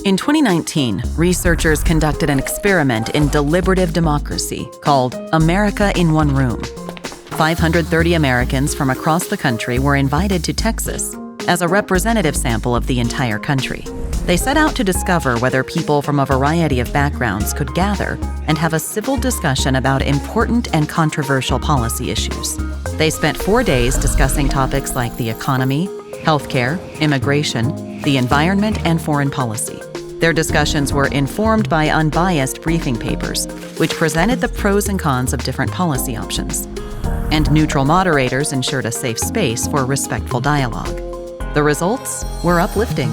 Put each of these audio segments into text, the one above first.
In 2019, researchers conducted an experiment in deliberative democracy called America in One Room. 530 Americans from across the country were invited to Texas as a representative sample of the entire country. They set out to discover whether people from a variety of backgrounds could gather and have a civil discussion about important and controversial policy issues. They spent 4 days discussing topics like the economy, healthcare, immigration, the environment, and foreign policy. Their discussions were informed by unbiased briefing papers, which presented the pros and cons of different policy options. And neutral moderators ensured a safe space for respectful dialogue. The results were uplifting.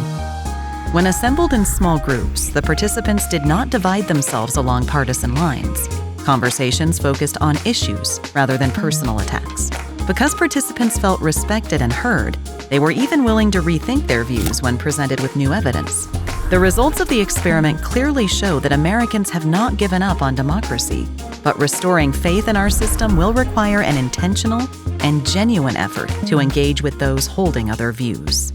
When assembled in small groups, the participants did not divide themselves along partisan lines. Conversations focused on issues rather than personal attacks. Because participants felt respected and heard, they were even willing to rethink their views when presented with new evidence. The results of the experiment clearly show that Americans have not given up on democracy, but restoring faith in our system will require an intentional and genuine effort to engage with those holding other views.